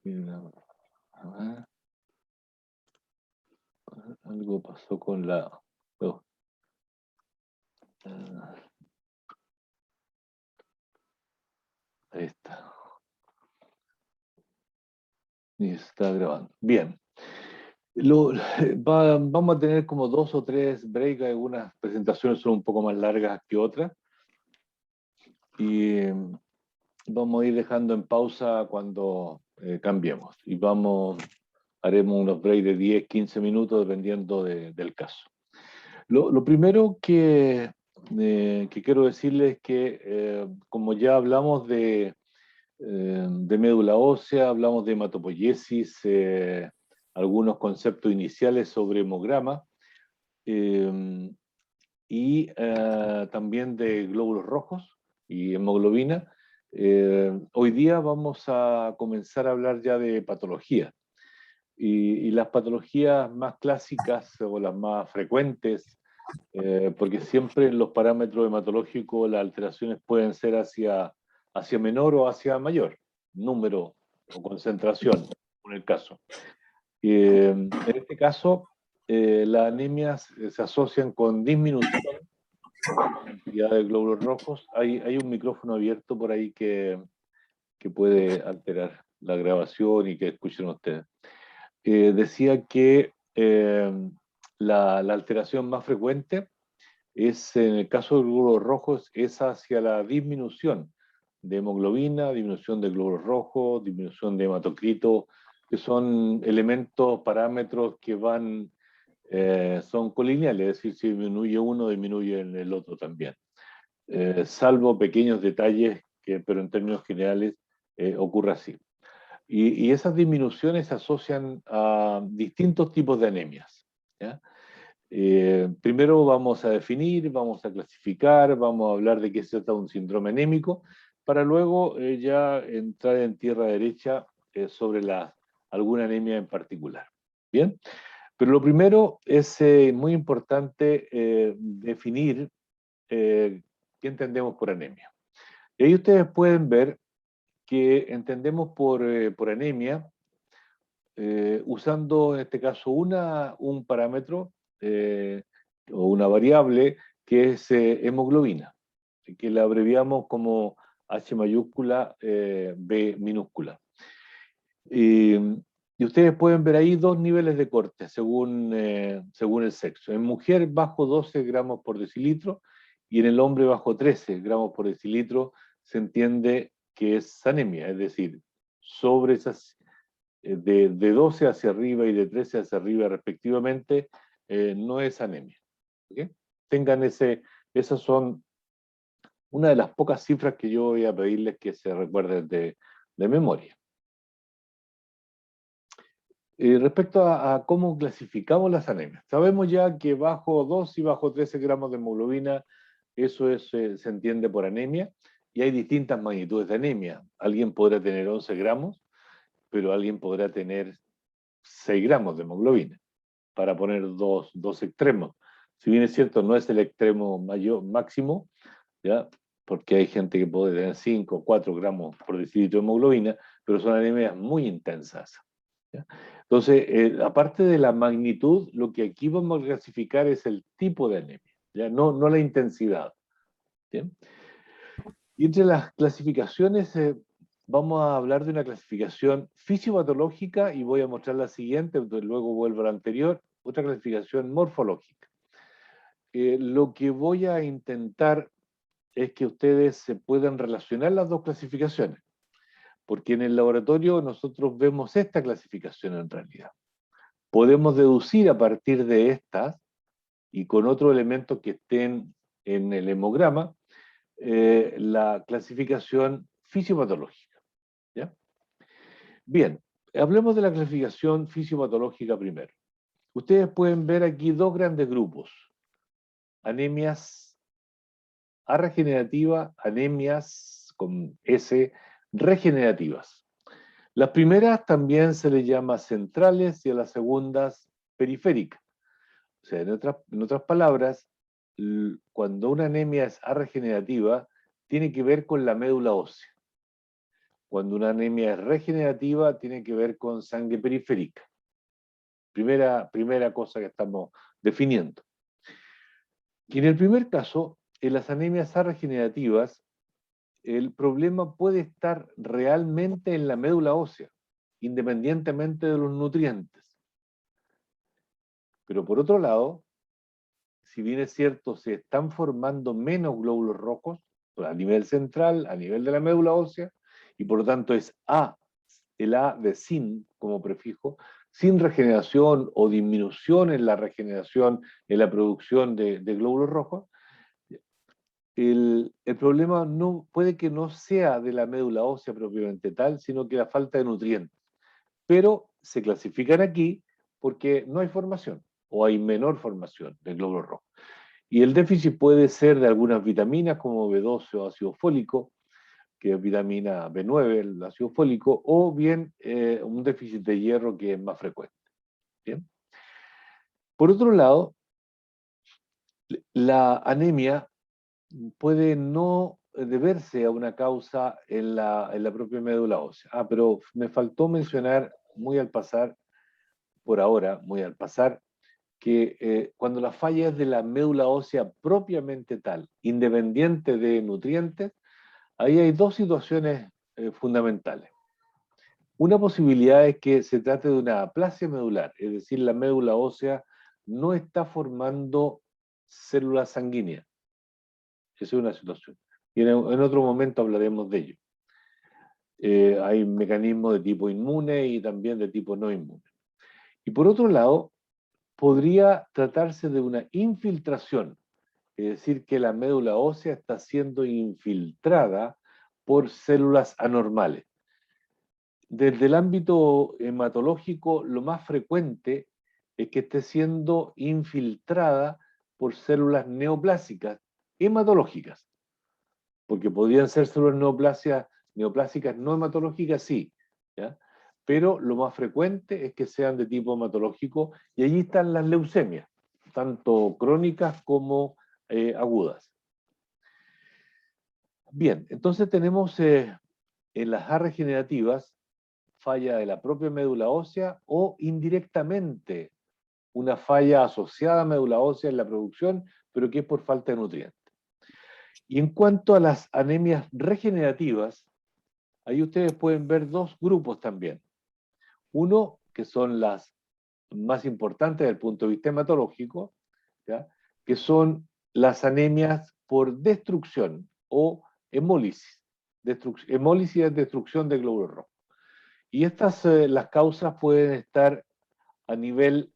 A ver, algo pasó con la... oh, ahí está. Y está grabando. Bien. Vamos a tener como 2 o 3 breaks, algunas presentaciones son un poco más largas que otras. Y vamos a ir dejando en pausa cuando cambiemos. Y haremos unos breaks de 10, 15 minutos dependiendo del caso. Lo primero que quiero decirles es que, como ya hablamos de médula ósea, hablamos de hematopoiesis, algunos conceptos iniciales sobre hemograma, y también de glóbulos rojos y hemoglobina. Hoy día vamos a comenzar a hablar ya de patología. Y las patologías más clásicas o las más frecuentes, porque siempre en los parámetros hematológicos las alteraciones pueden ser hacia menor o hacia mayor, número o concentración, en el caso. En este caso, las anemias se asocian con disminución de la cantidad de glóbulos rojos. Hay un micrófono abierto por ahí que puede alterar la grabación y que escuchen ustedes. Decía que la alteración más frecuente es, en el caso de glóbulos rojos, es hacia la disminución de hemoglobina, disminución de glóbulos rojos, disminución de hematocrito, que son elementos, parámetros que son colineales, es decir, si disminuye uno, disminuye el otro también. Salvo pequeños detalles, pero en términos generales ocurre así. Y esas disminuciones se asocian a distintos tipos de anemias, ¿ya? Primero vamos a definir, vamos a clasificar, vamos a hablar de qué se trata de un síndrome anémico, para luego ya entrar en tierra derecha sobre alguna anemia en particular. Bien, pero lo primero es muy importante definir qué entendemos por anemia. Y ahí ustedes pueden ver que entendemos por anemia usando en este caso un parámetro o una variable que es hemoglobina, que la abreviamos como H mayúscula, B minúscula. Y ustedes pueden ver ahí 2 niveles de corte según el sexo. En mujer bajo 12 gramos por decilitro y en el hombre bajo 13 gramos por decilitro se entiende que es anemia, es decir, sobre esas de 12 hacia arriba y de 13 hacia arriba respectivamente, no es anemia. ¿Okay? Tengan esas son una de las pocas cifras que yo voy a pedirles que se recuerden de memoria. Respecto a cómo clasificamos las anemias, sabemos ya que bajo 2 y bajo 13 gramos de hemoglobina, eso se entiende por anemia, y hay distintas magnitudes de anemia. Alguien podrá tener 11 gramos, pero alguien podrá tener 6 gramos de hemoglobina, para poner dos extremos. Si bien es cierto, no es el extremo máximo, ¿ya? Porque hay gente que puede tener 5 o 4 gramos por decilitro de hemoglobina, pero son anemias muy intensas, ¿ya? Entonces, aparte de la magnitud, lo que aquí vamos a clasificar es el tipo de anemia, ¿ya? No la intensidad. ¿Bien? Y entre las clasificaciones, vamos a hablar de una clasificación fisiopatológica y voy a mostrar la siguiente, luego vuelvo a la anterior, otra clasificación morfológica. Lo que voy a intentar es que ustedes se puedan relacionar las dos clasificaciones, porque en el laboratorio nosotros vemos esta clasificación en realidad. Podemos deducir a partir de estas y con otros elementos que estén en el hemograma, la clasificación fisiopatológica. ¿Ya? Bien, hablemos de la clasificación fisiopatológica primero. Ustedes pueden ver aquí 2 grandes grupos: anemias A regenerativa, anemias con S regenerativas. Las primeras también se les llama centrales y a las segundas periféricas. O sea, en otras palabras, cuando una anemia es A regenerativa, tiene que ver con la médula ósea. Cuando una anemia es regenerativa, tiene que ver con sangre periférica. Primera cosa que estamos definiendo. Y en el primer caso, en las anemias regenerativas, el problema puede estar realmente en la médula ósea, independientemente de los nutrientes. Pero por otro lado, si bien es cierto, se están formando menos glóbulos rojos a nivel central, a nivel de la médula ósea, y por lo tanto es A, el A de sin como prefijo, sin regeneración o disminución en la regeneración, en la producción de glóbulos rojos, el problema no, puede que no sea de la médula ósea propiamente tal, sino que la falta de nutrientes. Pero se clasifican aquí porque no hay formación o hay menor formación de glóbulos rojos. Y el déficit puede ser de algunas vitaminas como B12 o ácido fólico, que es vitamina B9, el ácido fólico, o bien un déficit de hierro que es más frecuente. ¿Bien? Por otro lado, la anemia puede no deberse a una causa en la propia médula ósea. Pero me faltó mencionar muy al pasar, por ahora, muy al pasar, que cuando la falla es de la médula ósea propiamente tal, independiente de nutrientes, ahí hay dos situaciones fundamentales. Una posibilidad es que se trate de una aplasia medular, es decir, la médula ósea no está formando células sanguíneas. Esa es una situación. Y en otro momento hablaremos de ello. Hay mecanismos de tipo inmune y también de tipo no inmune. Y por otro lado, podría tratarse de una infiltración, es decir, que la médula ósea está siendo infiltrada por células anormales. Desde el ámbito hematológico, lo más frecuente es que esté siendo infiltrada por células neoplásicas hematológicas, porque podrían ser células neoplásicas no hematológicas, sí, ¿ya? Pero lo más frecuente es que sean de tipo hematológico, y allí están las leucemias, tanto crónicas como agudas. Bien, entonces tenemos en las A regenerativas falla de la propia médula ósea o indirectamente una falla asociada a médula ósea en la producción, pero que es por falta de nutrientes. Y en cuanto a las anemias regenerativas, ahí ustedes pueden ver dos grupos también. Uno, que son las más importantes desde el punto de vista hematológico, ¿ya? Que son las anemias por destrucción o hemólisis. Hemólisis es destrucción de glóbulos rojos. Y estas, las causas pueden estar a nivel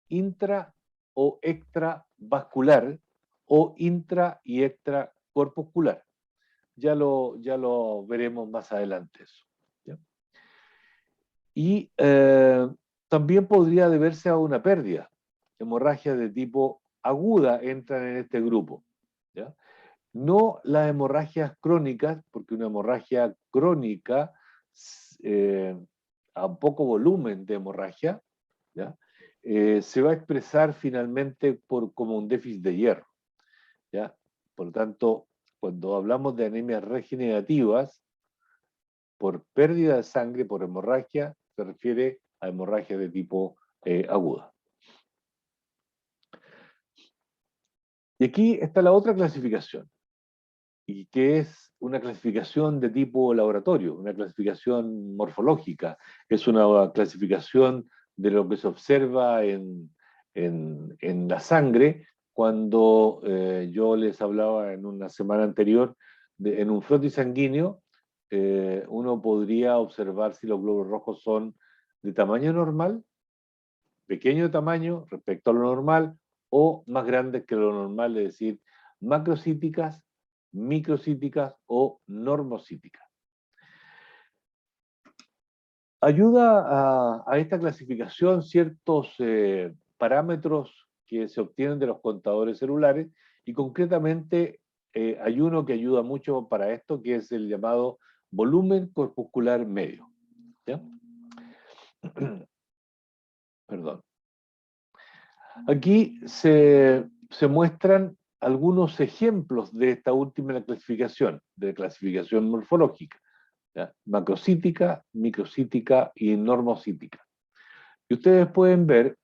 intra o extravascular o intra y extracorpuscular. Ya lo veremos más adelante eso. ¿Ya? Y también podría deberse a una pérdida. Hemorragias de tipo aguda entran en este grupo. ¿Ya? No las hemorragias crónicas, porque una hemorragia crónica a poco volumen de hemorragia, ¿ya? Se va a expresar finalmente como un déficit de hierro. ¿Ya? Por lo tanto, cuando hablamos de anemias regenerativas, por pérdida de sangre, por hemorragia, se refiere a hemorragia de tipo aguda. Y aquí está la otra clasificación, y que es una clasificación de tipo laboratorio, una clasificación morfológica, es una clasificación de lo que se observa en la sangre cuando yo les hablaba en una semana anterior, en un frotis sanguíneo, uno podría observar si los glóbulos rojos son de tamaño normal, pequeño tamaño respecto a lo normal, o más grandes que lo normal, es decir, macrocíticas, microcíticas o normocíticas. Ayuda a esta clasificación ciertos parámetros que se obtienen de los contadores celulares, y concretamente hay uno que ayuda mucho para esto, que es el llamado volumen corpuscular medio. ¿Ya? Perdón. Aquí se muestran algunos ejemplos de esta última clasificación, de clasificación morfológica. ¿ya? Macrocítica, microcítica y normocítica. Y ustedes pueden ver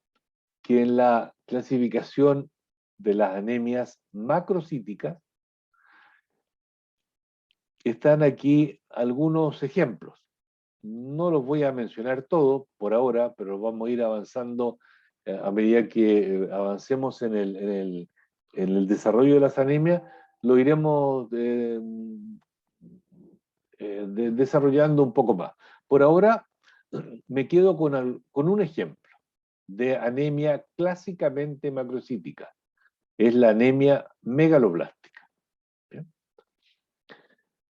que en la clasificación de las anemias macrocíticas están aquí algunos ejemplos. No los voy a mencionar todos por ahora, pero vamos a ir avanzando a medida que avancemos en el desarrollo de las anemias, lo iremos desarrollando un poco más. Por ahora me quedo con un ejemplo de anemia clásicamente macrocítica. Es la anemia megaloblástica. ¿Bien?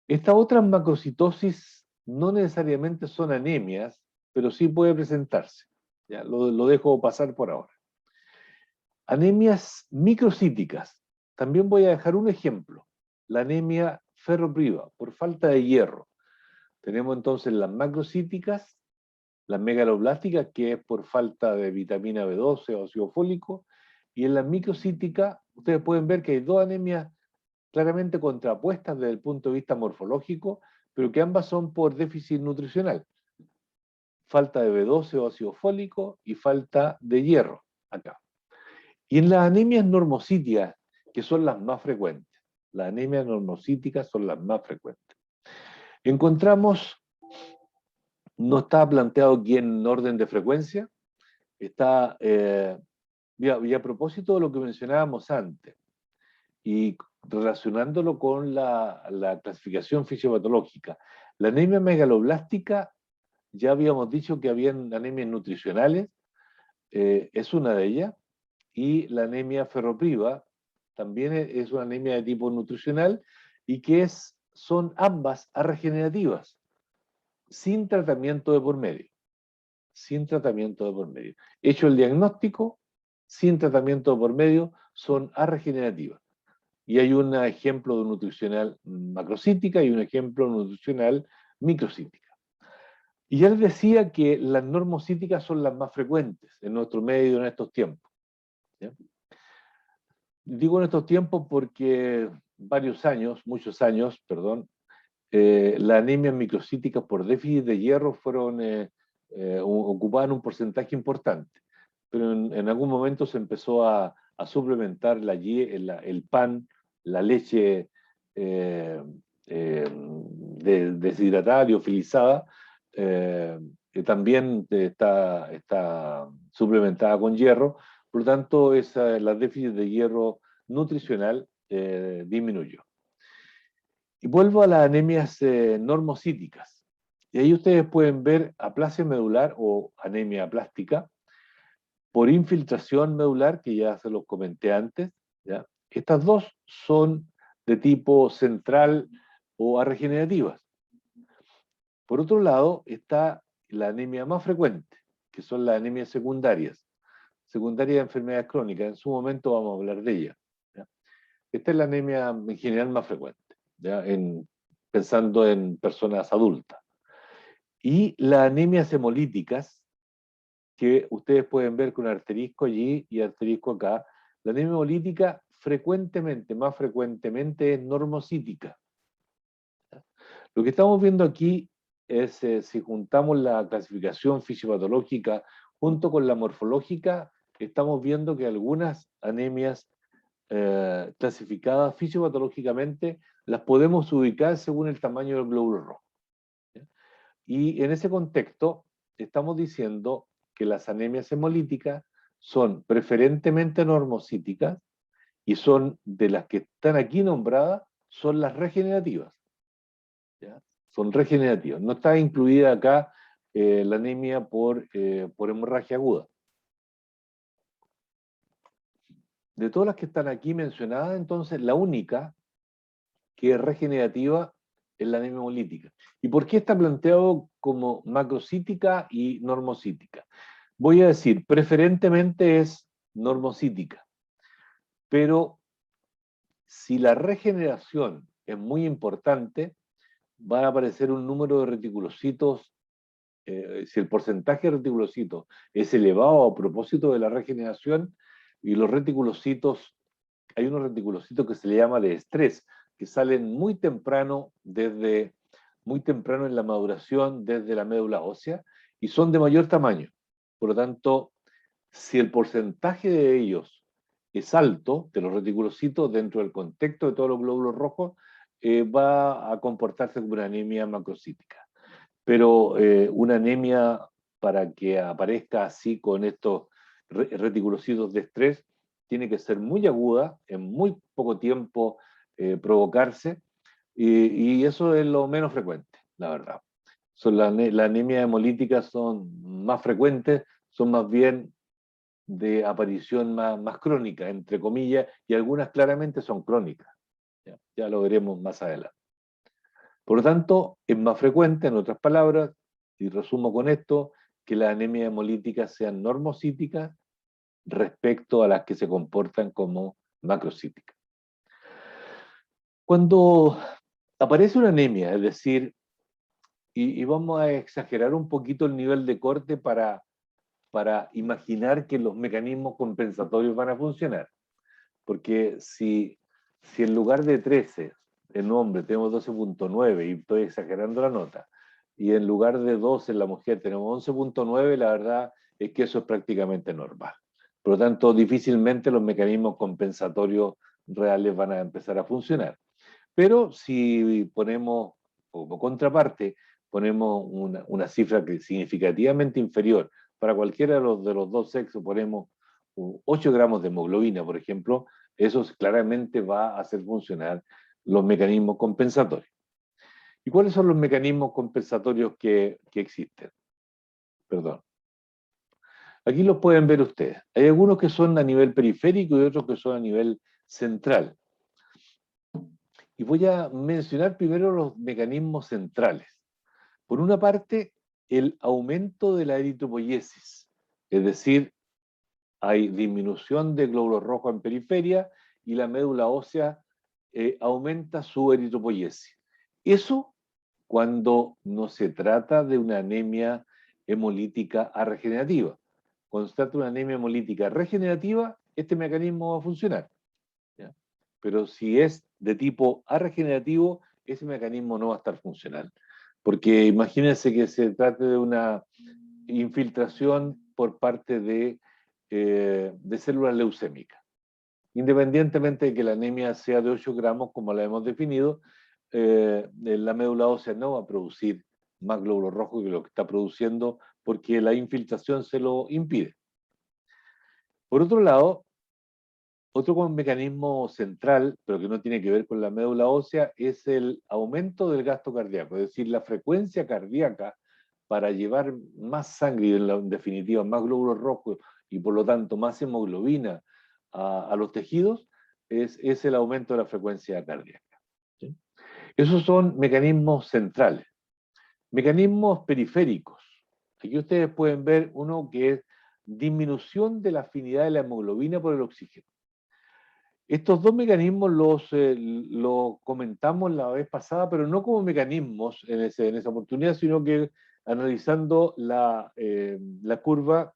Estas otras macrocitosis no necesariamente son anemias, pero sí puede presentarse. Ya, lo dejo pasar por ahora. Anemias microcíticas. También voy a dejar un ejemplo. La anemia ferropriva, por falta de hierro. Tenemos entonces las macrocíticas, las megaloblásticas, que es por falta de vitamina B12 o ácido fólico, y en las microcíticas, ustedes pueden ver que hay dos anemias claramente contrapuestas desde el punto de vista morfológico, pero que ambas son por déficit nutricional. Falta de B12 o ácido fólico y falta de hierro, acá. Y en las anemias normocíticas, que son las más frecuentes, las anemias normocíticas son las más frecuentes, encontramos, no está planteado aquí en orden de frecuencia, está, y a propósito de lo que mencionábamos antes, y relacionándolo con la clasificación fisiopatológica, la anemia megaloblástica, ya habíamos dicho que habían anemias nutricionales, es una de ellas, y la anemia ferropriva también es una anemia de tipo nutricional y que son ambas regenerativas, sin tratamiento de por medio. Sin tratamiento de por medio. Hecho el diagnóstico, sin tratamiento de por medio, son regenerativas. Y hay un ejemplo de nutricional macrocítica y un ejemplo nutricional microcítica. Y ya les decía que las normocíticas son las más frecuentes en nuestro medio en estos tiempos. ¿Ya? Digo en estos tiempos porque muchos años, perdón, las anemias microcíticas por déficit de hierro ocupaban un porcentaje importante, pero en algún momento se empezó a suplementar el pan, la leche deshidratada, liofilizada, que también está suplementada con hierro, por lo tanto la déficit de hierro nutricional disminuyó. Y vuelvo a las anemias normocíticas. Y ahí ustedes pueden ver aplasia medular o anemia aplástica por infiltración medular, que ya se los comenté antes. ¿Ya? Estas dos son de tipo central o regenerativas. Por otro lado, está la anemia más frecuente, que son las anemias secundarias de enfermedades crónicas. En su momento vamos a hablar de ella. ¿Ya? Esta es la anemia en general más frecuente, ¿ya? Pensando en personas adultas. Y las anemias hemolíticas, que ustedes pueden ver con asterisco allí y asterisco acá, la anemia hemolítica más frecuentemente es normocítica. Lo que estamos viendo aquí es, si juntamos la clasificación fisiopatológica junto con la morfológica, estamos viendo que algunas anemias clasificadas fisiopatológicamente las podemos ubicar según el tamaño del glóbulo rojo. ¿Ya? Y en ese contexto estamos diciendo que las anemias hemolíticas son preferentemente normocíticas y son de las que están aquí nombradas, son las regenerativas. ¿Ya? Son regenerativas. No está incluida acá la anemia por hemorragia aguda. De todas las que están aquí mencionadas, entonces la única que es regenerativa es la anemia hemolítica. ¿Y por qué está planteado como macrocítica y normocítica? Voy a decir, preferentemente es normocítica, pero si la regeneración es muy importante, van a aparecer un número de reticulocitos, si el porcentaje de reticulocitos es elevado a propósito de la regeneración, y los reticulocitos, hay unos reticulocitos que se le llama de estrés, que salen muy temprano desde muy temprano en la maduración desde la médula ósea y son de mayor tamaño. Por lo tanto, si el porcentaje de ellos es alto, de los reticulocitos, dentro del contexto de todos los glóbulos rojos, va a comportarse como una anemia macrocítica. Pero una anemia, para que aparezca así con estos reticulocitos de estrés, tiene que ser muy aguda, en muy poco tiempo provocarse, y eso es lo menos frecuente, la verdad. Las anemias hemolíticas son más frecuentes, son más bien de aparición más crónica, entre comillas, y algunas claramente son crónicas. Ya lo veremos más adelante. Por lo tanto, es más frecuente, en otras palabras, y resumo con esto, que las anemias hemolíticas sean normocíticas respecto a las que se comportan como macrocíticas. Cuando aparece una anemia, es decir, y vamos a exagerar un poquito el nivel de corte para imaginar que los mecanismos compensatorios van a funcionar. Porque si en lugar de 13 en hombre tenemos 12.9, y estoy exagerando la nota, y en lugar de 12 en la mujer tenemos 11.9, la verdad es que eso es prácticamente normal. Por lo tanto, difícilmente los mecanismos compensatorios reales van a empezar a funcionar. Pero si ponemos, como contraparte, ponemos una cifra que es significativamente inferior para cualquiera de los dos sexos, ponemos 8 gramos de hemoglobina, por ejemplo, eso claramente va a hacer funcionar los mecanismos compensatorios. ¿Y cuáles son los mecanismos compensatorios que existen? Perdón. Aquí los pueden ver ustedes. Hay algunos que son a nivel periférico y otros que son a nivel central. Y voy a mencionar primero los mecanismos centrales. Por una parte, el aumento de la eritropoiesis, es decir, hay disminución de glóbulos rojos en periferia y la médula ósea aumenta su eritropoiesis. Eso cuando no se trata de una anemia hemolítica regenerativa. Cuando se trata de una anemia hemolítica regenerativa, este mecanismo va a funcionar. ¿Ya? Pero si es de tipo regenerativo, ese mecanismo no va a estar funcional. Porque imagínense que se trate de una infiltración por parte de células leucémicas. Independientemente de que la anemia sea de 8 gramos, como la hemos definido, la médula ósea no va a producir más glóbulos rojos que lo que está produciendo porque la infiltración se lo impide. Por otro lado, otro mecanismo central, pero que no tiene que ver con la médula ósea, es el aumento del gasto cardíaco, es decir, la frecuencia cardíaca para llevar más sangre y en definitiva más glóbulos rojos y por lo tanto más hemoglobina a los tejidos, es el aumento de la frecuencia cardíaca. ¿Sí? Esos son mecanismos centrales. Mecanismos periféricos. Aquí ustedes pueden ver uno que es disminución de la afinidad de la hemoglobina por el oxígeno. Estos dos mecanismos los comentamos la vez pasada, pero no como mecanismos en esa oportunidad, sino que analizando la curva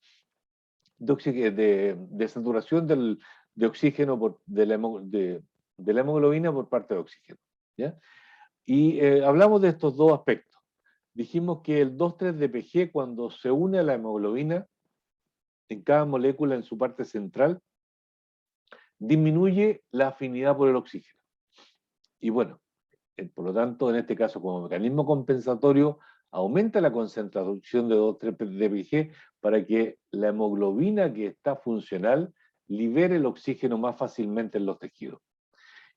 de saturación de oxígeno de la hemoglobina por parte de oxígeno. ¿Ya? Y hablamos de estos dos aspectos. Dijimos que el 2,3-DPG, cuando se une a la hemoglobina, en cada molécula en su parte central, disminuye la afinidad por el oxígeno. Y bueno, por lo tanto, en este caso, como mecanismo compensatorio, aumenta la concentración de 2,3-DPG para que la hemoglobina que está funcional libere el oxígeno más fácilmente en los tejidos.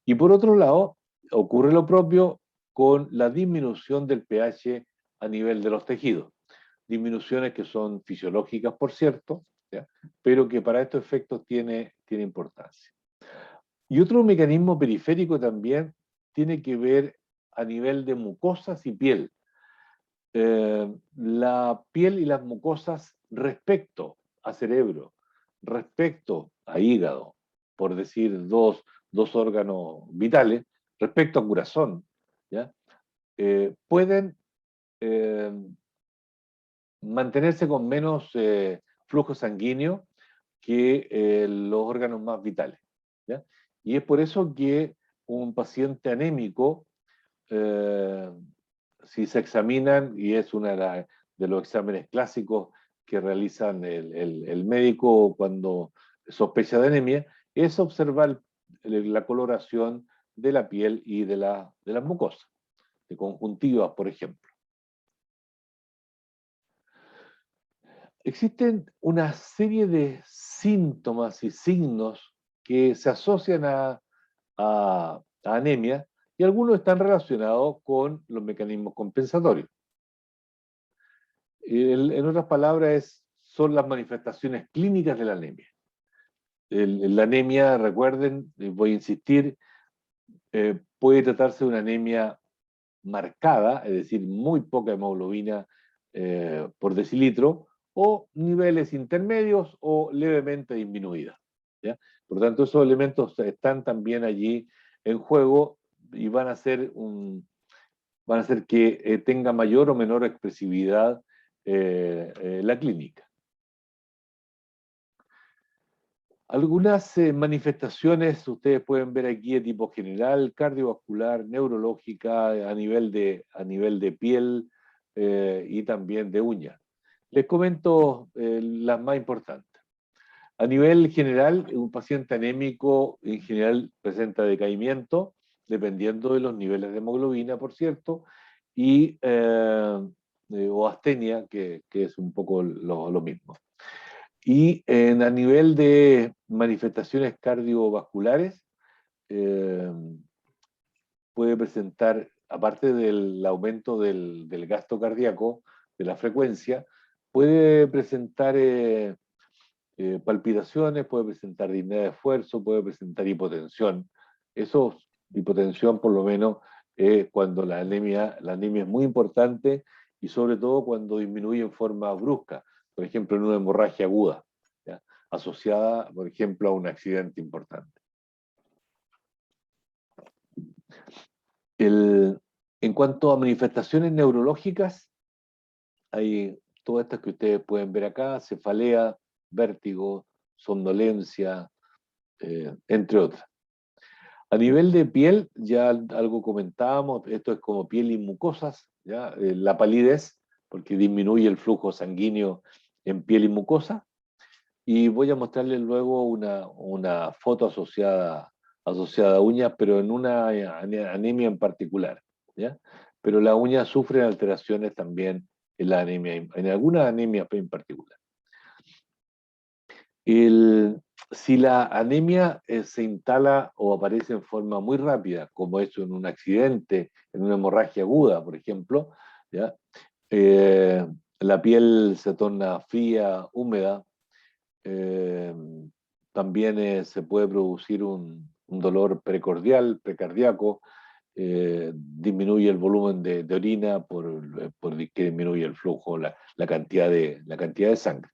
Y por otro lado, ocurre lo propio con la disminución del pH a nivel de los tejidos. Disminuciones que son fisiológicas, por cierto, ¿ya? Pero que para estos efectos tiene importancia. Y otro mecanismo periférico también tiene que ver a nivel de mucosas y piel. La piel y las mucosas respecto a cerebro, respecto a hígado, por decir dos órganos vitales, respecto a corazón, ¿ya? Pueden mantenerse con menos flujo sanguíneo que los órganos más vitales. ¿Ya? Y es por eso que un paciente anémico si se examinan, y es uno de los exámenes clásicos que realizan el médico cuando sospecha de anemia, es observar la coloración de la piel y de las mucosas, de conjuntivas, por ejemplo. Existen una serie de síntomas y signos que se asocian a anemia, y algunos están relacionados con los mecanismos compensatorios. En otras palabras, son las manifestaciones clínicas de la anemia. La anemia, recuerden, voy a insistir, puede tratarse de una anemia marcada, es decir, muy poca hemoglobina por decilitro, o niveles intermedios o levemente disminuida, ¿ya? Por lo tanto, esos elementos están también allí en juego y van a hacer que tenga mayor o menor expresividad la clínica. Algunas manifestaciones ustedes pueden ver aquí de tipo general, cardiovascular, neurológica, a nivel de piel y también de uñas. Les comento las más importantes. A nivel general, un paciente anémico en general presenta decaimiento, dependiendo de los niveles de hemoglobina, por cierto, y, o astenia, que es un poco lo mismo. Y a nivel de manifestaciones cardiovasculares, puede presentar, aparte del aumento del gasto cardíaco, de la frecuencia, puede presentar palpitaciones, puede presentar disnea de esfuerzo, puede presentar hipotensión. Eso, hipotensión por lo menos, cuando la anemia es muy importante y sobre todo cuando disminuye en forma brusca, por ejemplo en una hemorragia aguda, ¿ya? Asociada, por ejemplo, a un accidente importante. En cuanto a manifestaciones neurológicas, hay todas estas que ustedes pueden ver acá: cefalea, vértigo, somnolencia, entre otras. A nivel de piel, ya algo comentábamos, esto es como piel y mucosas, ¿ya? La palidez, porque disminuye el flujo sanguíneo en piel y mucosa, y voy a mostrarles luego una foto asociada a uñas, pero en una anemia en particular, ¿ya? Pero las uñas sufren alteraciones también en la anemia, en algunas anemias en particular. Si la anemia se instala o aparece en forma muy rápida, como eso en un accidente, en una hemorragia aguda, por ejemplo, ¿ya? La piel se torna fría, húmeda, eh, también se puede producir un dolor precardíaco, disminuye el volumen de orina que disminuye el flujo, la cantidad de sangre.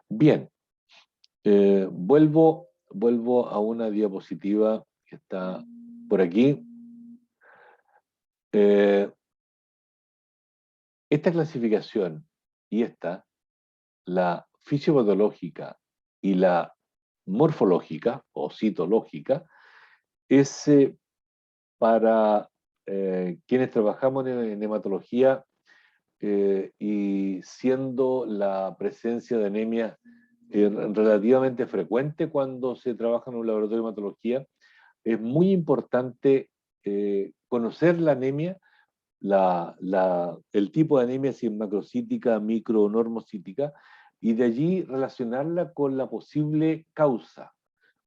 Bien, vuelvo a una diapositiva que está por aquí. Esta clasificación y la fisiopatológica y la morfológica o citológica, es para quienes trabajamos en hematología, y siendo la presencia de anemia relativamente frecuente cuando se trabaja en un laboratorio de hematología, es muy importante conocer la anemia, el tipo de anemia, si es macrocítica, micro o normocítica, y de allí relacionarla con la posible causa.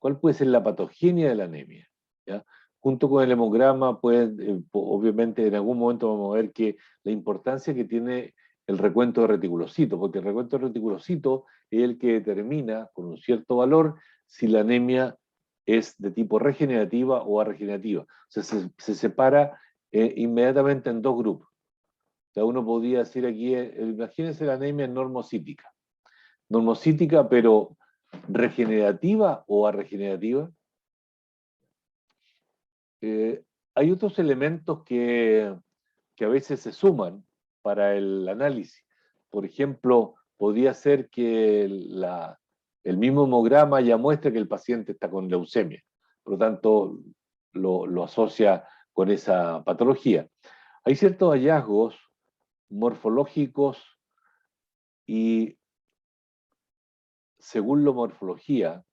¿Cuál puede ser la patogenia de la anemia? ¿Ya? Junto con el hemograma, pues, obviamente en algún momento vamos a ver que la importancia que tiene el recuento de reticulocitos, porque el recuento de reticulocitos es el que determina con un cierto valor si la anemia es de tipo regenerativa o arregenerativa. O sea, se separa inmediatamente en dos grupos. O sea, uno podría decir aquí, imagínense la anemia normocítica. Normocítica, pero regenerativa o arregenerativa. Hay otros elementos que a veces se suman para el análisis. Por ejemplo, podría ser que el mismo hemograma ya muestre que el paciente está con leucemia. Por lo tanto, lo asocia con esa patología. Hay ciertos hallazgos morfológicos y según la morfología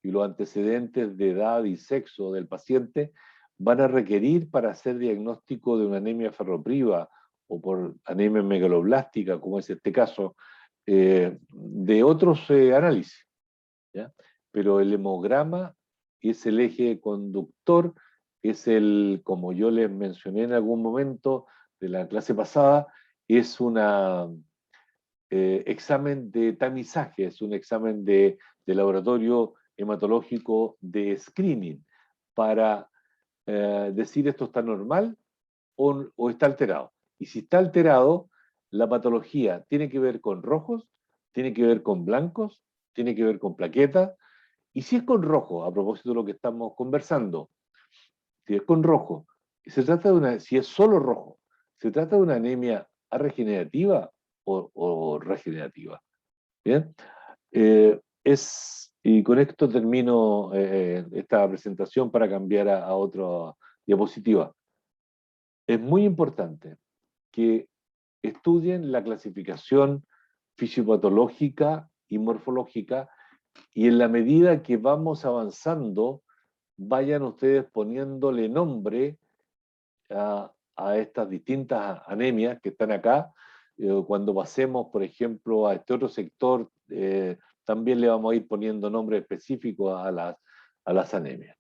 y los antecedentes de edad y sexo del paciente, van a requerir para hacer diagnóstico de una anemia ferropriva o por anemia megaloblástica, como es este caso, de otros análisis, ¿ya? Pero el hemograma es el eje conductor, es el, como yo les mencioné en algún momento de la clase pasada, es una examen de tamizaje, es un examen de laboratorio hematológico de screening para decir esto está normal o está alterado. Y si está alterado, la patología tiene que ver con rojos, tiene que ver con blancos, tiene que ver con plaquetas. Y si es con rojo, a propósito de lo que estamos conversando, si es con rojo, si es solo rojo, ¿se trata de una anemia regenerativa o regenerativa? Bien, y con esto termino esta presentación para cambiar a otra diapositiva. Es muy importante que estudien la clasificación fisiopatológica y morfológica y en la medida que vamos avanzando, vayan ustedes poniéndole nombre a estas distintas anemias que están acá. Cuando pasemos, por ejemplo, a este otro sector, también le vamos a ir poniendo nombres específicos a las anemias.